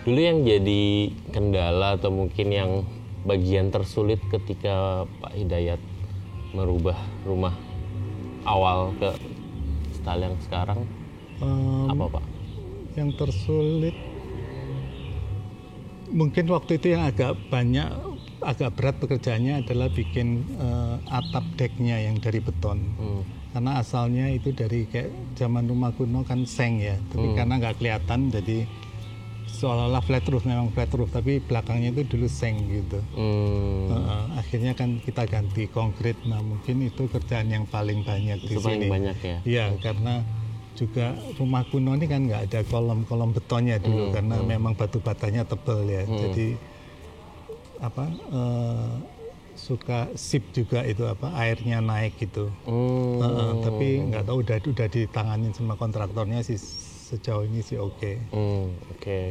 Dulu yang jadi kendala atau mungkin yang bagian tersulit ketika Pak Hidayat merubah rumah awal ke style yang sekarang apa Pak? Yang tersulit mungkin waktu itu yang agak berat pekerjaannya adalah bikin atap decknya yang dari beton. Karena asalnya itu dari kayak zaman rumah kuno kan seng ya, tapi karena nggak kelihatan jadi seolah-olah flat roof, memang flat roof, tapi belakangnya itu dulu seng gitu. Akhirnya kan kita ganti konkrit. Nah mungkin itu kerjaan yang paling banyak di sini. Banyak ya? Iya, karena juga rumah kuno ini kan nggak ada kolom betonnya dulu karena memang batu batanya tebal ya. Jadi suka sip juga itu airnya naik gitu. Tapi nggak tahu udah ditanganin sama kontraktornya sih. Sejauh ini sih oke. Oke.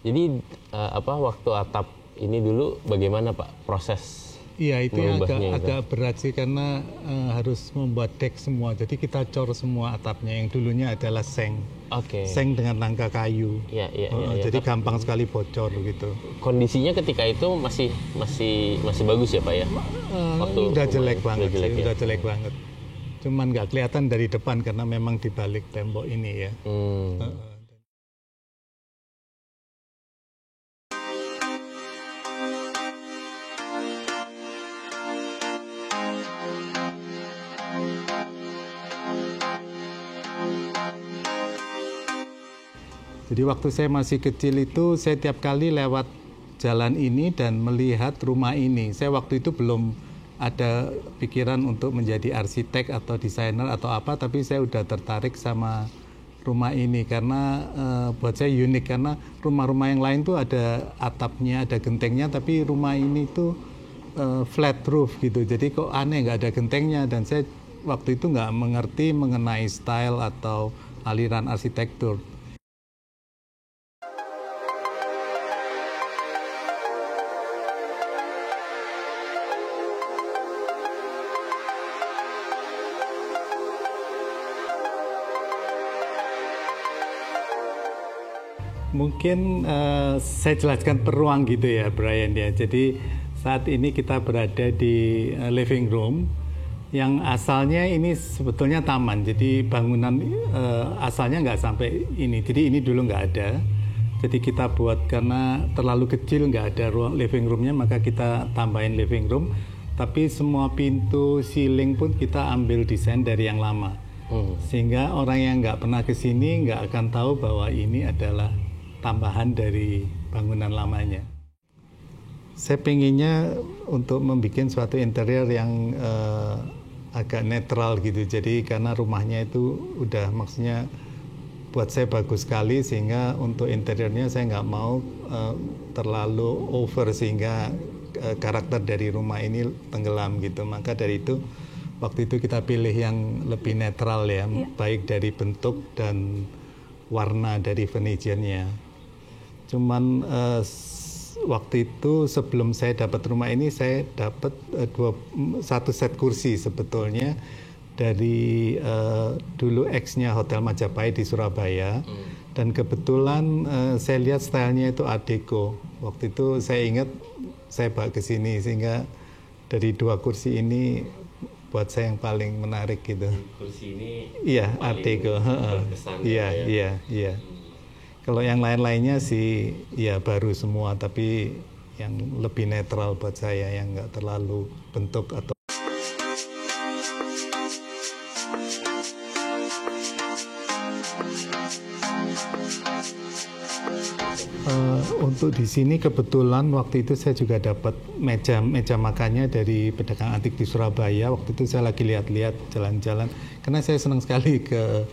Jadi waktu atap ini dulu bagaimana Pak proses? Iya itu yang agak berat sih karena harus membuat deck semua. Jadi kita cor semua atapnya yang dulunya adalah seng. Seng dengan rangka kayu. Jadi gampang sekali bocor gitu. Kondisinya ketika itu masih bagus ya Pak ya? Udah jelek banget. Udah jelek banget. Cuman nggak kelihatan dari depan karena memang di balik tembok ini ya. Jadi waktu saya masih kecil itu saya tiap kali lewat jalan ini dan melihat rumah ini. Saya waktu itu belum ada pikiran untuk menjadi arsitek atau desainer atau apa, tapi saya udah tertarik sama rumah ini karena buat saya unik karena rumah-rumah yang lain tuh ada atapnya, ada gentengnya, tapi rumah ini tuh flat roof gitu. Jadi kok aneh nggak ada gentengnya dan saya waktu itu nggak mengerti mengenai style atau aliran arsitektur. Mungkin saya jelaskan per ruang gitu ya Brian ya. Jadi saat ini kita berada di living room yang asalnya ini sebetulnya taman. Jadi bangunan asalnya nggak sampai ini. Jadi ini dulu nggak ada. Jadi kita buat karena terlalu kecil nggak ada ruang living roomnya maka kita tambahin living room. Tapi semua pintu, ceiling pun kita ambil desain dari yang lama. Sehingga orang yang nggak pernah ke sini nggak akan tahu bahwa ini adalah tambahan dari bangunan lamanya. Saya pengennya untuk membuat suatu interior yang agak netral gitu. Jadi karena rumahnya itu udah maksudnya buat saya bagus sekali sehingga untuk interiornya saya nggak mau terlalu over sehingga karakter dari rumah ini tenggelam gitu. Maka dari itu waktu itu kita pilih yang lebih netral ya, baik dari bentuk dan warna dari furniture-nya. Cuman waktu itu sebelum saya dapat rumah ini saya dapat satu set kursi sebetulnya dari dulu ex-nya Hotel Majapahit di Surabaya dan kebetulan saya lihat stylenya itu Art Deco. Waktu itu saya ingat saya bawa ke sini sehingga dari dua kursi ini buat saya yang paling menarik gitu. Kursi ini Art Deco. Iya. Kalau yang lain-lainnya sih ya baru semua, tapi yang lebih netral buat saya, yang nggak terlalu bentuk atau untuk di sini kebetulan waktu itu saya juga dapat meja makannya dari pedagang antik di Surabaya. Waktu itu saya lagi lihat-lihat jalan-jalan karena saya senang sekali ke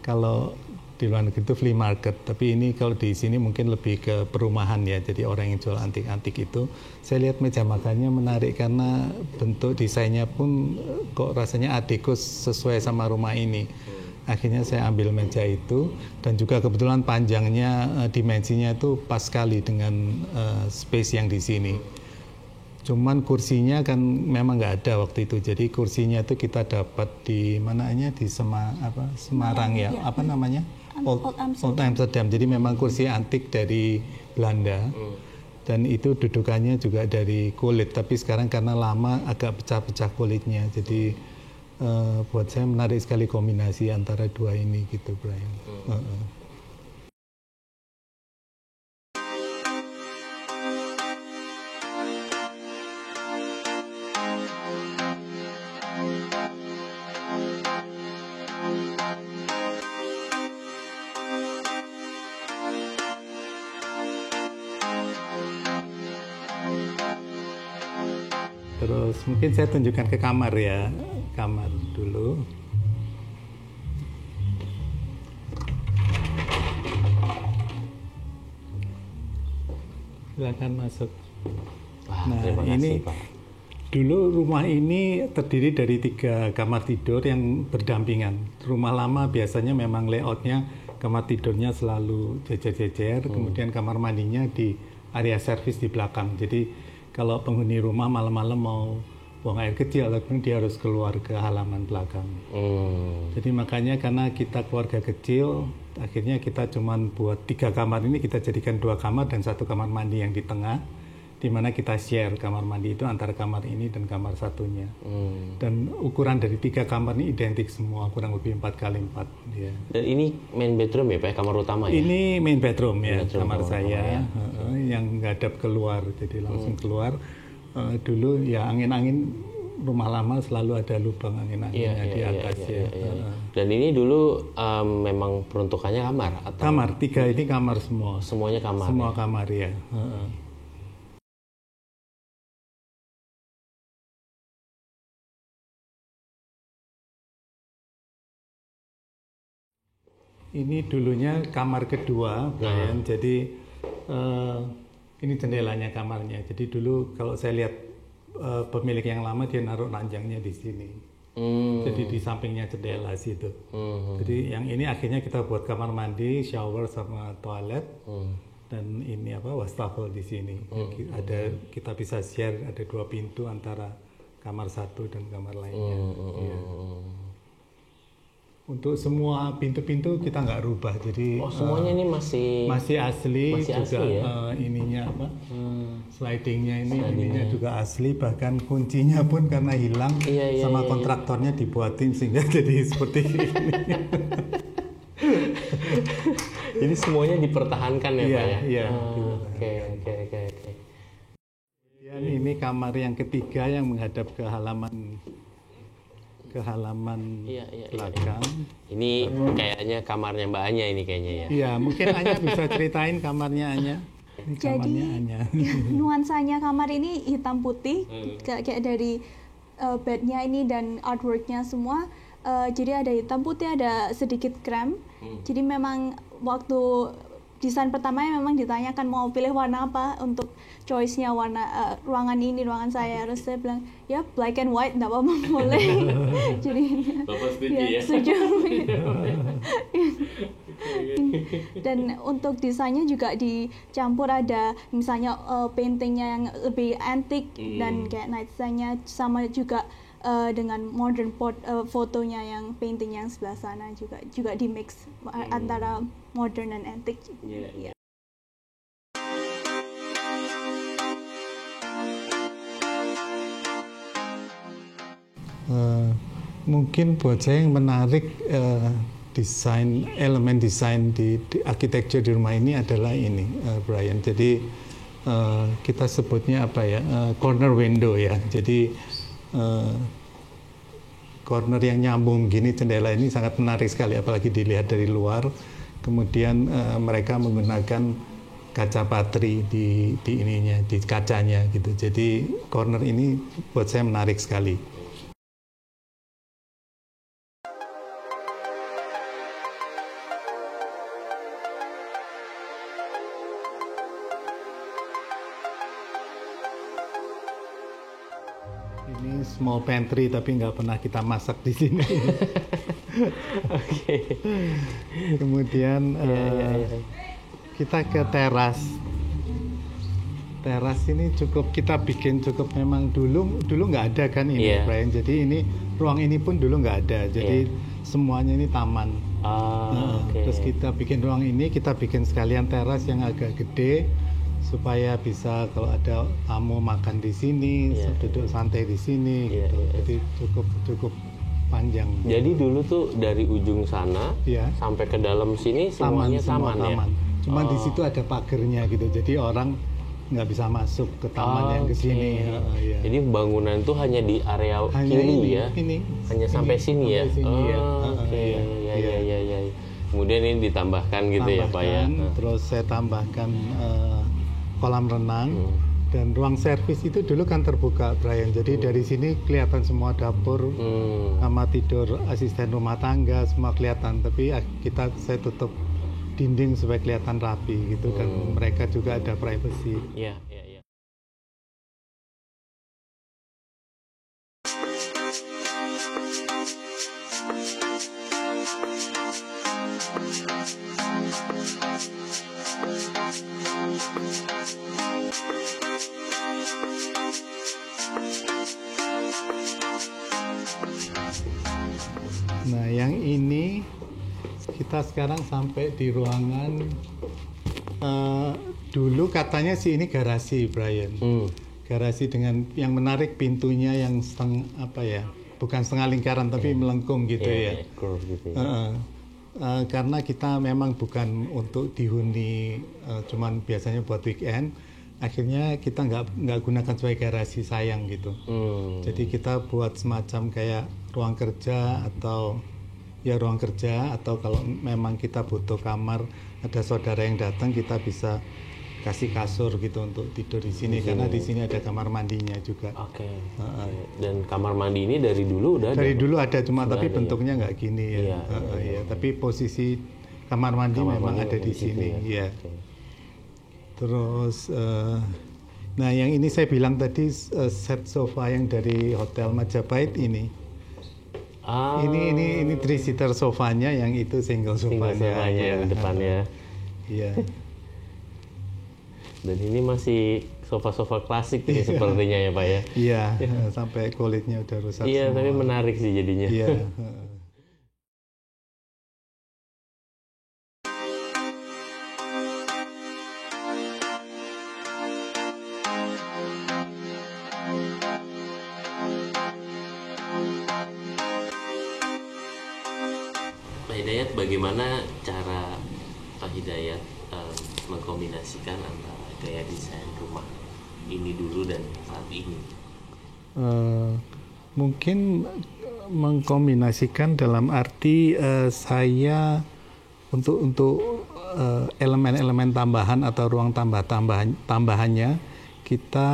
kalau di luar negeri itu flea market, tapi ini kalau di sini mungkin lebih ke perumahan ya, jadi orang yang jual antik-antik itu. Saya lihat meja makannya menarik karena bentuk desainnya pun kok rasanya Art Deco sesuai sama rumah ini. akhirnya saya ambil meja itu, dan juga kebetulan panjangnya dimensinya itu pas sekali dengan space yang di sini. Cuman kursinya kan memang nggak ada waktu itu, jadi kursinya itu kita dapat di mananya di Semarang ya, apa namanya? Old Amsterdam. Jadi memang kursi antik dari Belanda. Dan itu dudukannya juga dari kulit, tapi sekarang karena lama agak pecah-pecah kulitnya, jadi buat saya menarik sekali kombinasi antara dua ini gitu, Brian. Terus mungkin saya tunjukkan ke kamar ya, kamar dulu. Silakan masuk. Wah, Nah, terima kasih, ini Pak. dulu rumah ini terdiri dari 3 kamar tidur yang berdampingan. Rumah lama biasanya memang layoutnya kamar tidurnya selalu jejer-jejer, kemudian kamar mandinya di area servis di belakang. Jadi kalau penghuni rumah malam-malam mau buang air kecil, dia harus keluar ke halaman belakang. Jadi makanya karena kita keluarga kecil, akhirnya kita cuman buat 3 kamar ini kita jadikan 2 kamar dan 1 kamar mandi yang di tengah, di mana kita share kamar mandi itu antara kamar ini dan kamar satunya. Dan ukuran dari 3 kamar ini identik semua, kurang lebih 4x4. Ya. Dan ini main bedroom ya, Pak, kamar utama ya? Ini main bedroom ya, Bedroom kamar saya ya. yang ngadap keluar, jadi langsung keluar. Dulu ya angin-angin rumah lama selalu ada lubang angin-anginnya di atas ya. Dan ini dulu memang peruntukannya kamar atau? Kamar, 3 ini kamar semua. Semuanya kamar. Semua ya? kamar ya. Ini dulunya kamar kedua, Brian. Jadi ini jendelanya kamarnya. Jadi dulu kalau saya lihat pemilik yang lama dia naruh ranjangnya di sini. Jadi di sampingnya jendela situ. Jadi yang ini akhirnya kita buat kamar mandi, shower sama toilet. Dan ini wastafel di sini. Ada kita bisa share, ada 2 pintu antara kamar satu dan kamar lainnya. Ya. Untuk semua pintu-pintu kita nggak rubah, jadi semuanya ini masih asli, masih juga asli ya? Ininya slidingnya ininya juga asli, bahkan kuncinya pun karena hilang sama kontraktornya dibuatin sehingga jadi seperti ini. Jadi semuanya dipertahankan ya, Pak ya? Iya. Oke. Dan ini kamar yang ketiga yang menghadap ke halaman belakang. Ini kayaknya kamarnya Mbak Anya ini kayaknya ya. Iya, mungkin Anya bisa ceritain kamarnya Anya. Ini Jadi kamarnya Anya. nuansanya kamar ini hitam putih, kayak dari bednya ini dan artworknya semua. Jadi ada hitam putih, ada sedikit krem. Jadi memang waktu desain pertamanya memang ditanyakan mau pilih warna apa untuk choice-nya warna ruangan ini, ruangan saya. Terus saya bilang ya black and white, nggak apa-apa boleh. Jadi Bapak setuju ya? setuju. Dan untuk desainnya juga dicampur, ada misalnya paintingnya yang lebih antik dan kayak nightstand-nya, sama juga dengan modern fotonya yang painting yang sebelah sana juga di mix antara modern dan antik. Yeah. Mungkin buat saya yang menarik elemen desain di architecture di rumah ini adalah ini, Brian. Jadi kita sebutnya corner window ya. Jadi corner yang nyambung gini, jendela ini sangat menarik sekali, apalagi dilihat dari luar. Kemudian mereka menggunakan kaca patri di ininya, di kacanya gitu. Jadi corner ini buat saya menarik sekali. Ini small pantry tapi nggak pernah kita masak di sini. Oke. Kemudian kita ke teras. Teras ini kita bikin cukup memang dulu nggak ada kan ini, Brian. Jadi ini ruang ini pun dulu nggak ada. Jadi semuanya ini taman. Terus kita bikin ruang ini, kita bikin sekalian teras yang agak gede supaya bisa kalau ada tamu makan di sini, duduk santai di sini, gitu. Jadi cukup panjang. Jadi dulu tuh dari ujung sana sampai ke dalam sini semuanya taman ya. Cuman di situ ada pagernya gitu. Jadi orang nggak bisa masuk ke taman yang ke sini. Jadi bangunan itu hanya di area kiri ya. Hanya sampai sini ya. Iya. Kemudian ini ditambahkan gitu ya Pak ya. Terus saya tambahkan kolam renang dan ruang servis itu dulu kan terbuka, Brian. Jadi dari sini kelihatan semua dapur, kamar tidur asisten rumah tangga semua kelihatan. Tapi saya tutup dinding supaya kelihatan rapi gitu dan mereka juga ada privacy. Iya. Nah, yang ini kita sekarang sampai di ruangan dulu katanya sih ini garasi, Brian. Garasi dengan yang menarik pintunya yang bukan setengah lingkaran tapi melengkung gitu ya. Karena kita memang bukan untuk dihuni, cuman biasanya buat weekend. Akhirnya kita nggak gunakan sebagai garasi sayang gitu. Jadi kita buat semacam kayak ruang kerja atau kalau memang kita butuh kamar, ada saudara yang datang, kita bisa kasih kasur gitu untuk tidur di sini karena di sini ada kamar mandinya juga. Dan kamar mandi ini dari dulu udah ada? Dari dulu ada, cuma tapi bentuknya nggak gini ya. Tapi posisi kamar mandi memang ada di sini. Ya. Terus, nah yang ini saya bilang tadi set sofa yang dari Hotel Majapahit ini. Ini 3-seater sofanya, yang itu single sofanya yang depannya. Iya. Dan ini masih sofa-sofa klasik ini sepertinya ya Pak ya. Iya, sampai kulitnya udah rusak. Iya, tapi menarik sih jadinya. Iya. Pak Hidayat, bagaimana cara Pak Hidayat mengkombinasikan antara gaya desain rumah ini dulu dan saat ini? Mungkin mengkombinasikan dalam arti saya untuk elemen-elemen tambahan atau ruang tambahannya kita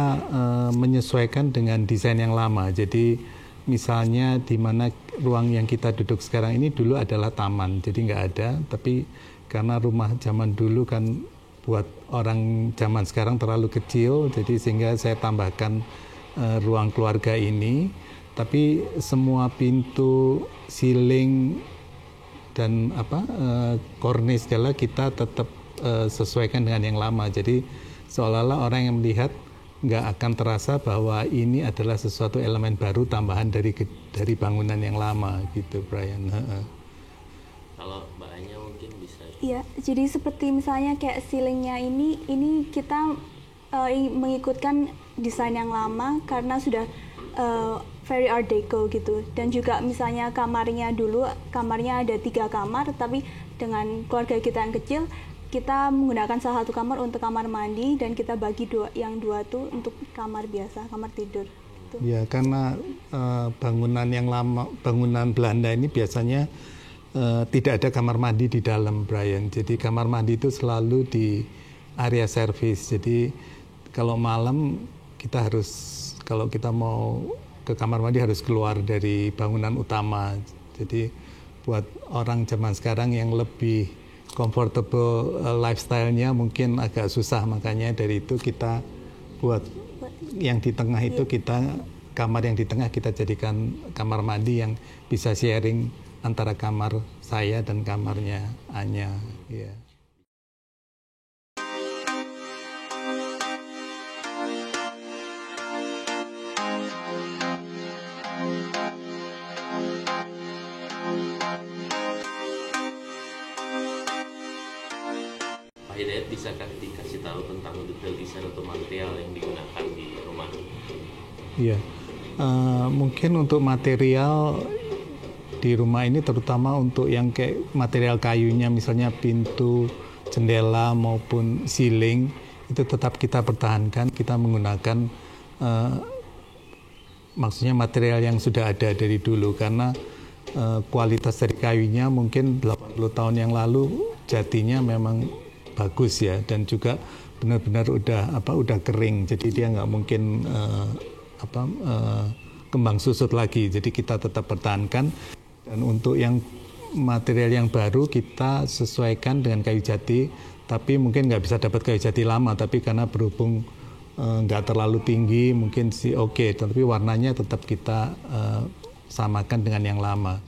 menyesuaikan dengan desain yang lama. Jadi misalnya di mana ruang yang kita duduk sekarang ini dulu adalah taman, jadi nggak ada. Tapi karena rumah zaman dulu kan buat orang zaman sekarang terlalu kecil, jadi sehingga saya tambahkan ruang keluarga ini. Tapi semua pintu, ceiling dan kornis segala kita tetap sesuaikan dengan yang lama. Jadi seolah-olah orang yang melihat nggak akan terasa bahwa ini adalah sesuatu elemen baru tambahan dari bangunan yang lama gitu, Brian. Kalau Mbak Anya mungkin bisa. Iya, jadi seperti misalnya kayak ceilingnya ini kita mengikutkan desain yang lama karena sudah very art deco gitu. Dan juga misalnya kamarnya ada 3 kamar, tapi dengan keluarga kita yang kecil, kita menggunakan salah satu kamar untuk kamar mandi dan kita bagi yang dua tuh untuk kamar biasa, kamar tidur. Gitu. Ya, karena bangunan yang lama, bangunan Belanda ini biasanya tidak ada kamar mandi di dalam, Brian. Jadi kamar mandi itu selalu di area servis. Jadi kalau malam kalau kita mau ke kamar mandi harus keluar dari bangunan utama. Jadi buat orang zaman sekarang yang lebih comfortable lifestyle-nya mungkin agak susah, makanya dari itu kita buat yang di tengah itu kita kamar yang di tengah kita jadikan kamar mandi yang bisa sharing antara kamar saya dan kamarnya Anya. Ya. Pak Hidayat, bisakah dikasih tahu tentang detail desain atau material yang digunakan di rumah? Iya, mungkin untuk material di rumah ini terutama untuk yang kayak material kayunya, misalnya pintu, jendela maupun ceiling, itu tetap kita pertahankan. Kita menggunakan maksudnya material yang sudah ada dari dulu, karena kualitas dari kayunya mungkin 80 tahun yang lalu jatinya memang bagus ya, dan juga benar-benar udah kering, jadi dia nggak mungkin kembang susut lagi. Jadi kita tetap pertahankan, dan untuk yang material yang baru kita sesuaikan dengan kayu jati, tapi mungkin nggak bisa dapat kayu jati lama, tapi karena berhubung nggak terlalu tinggi mungkin sih oke, tapi warnanya tetap kita samakan dengan yang lama.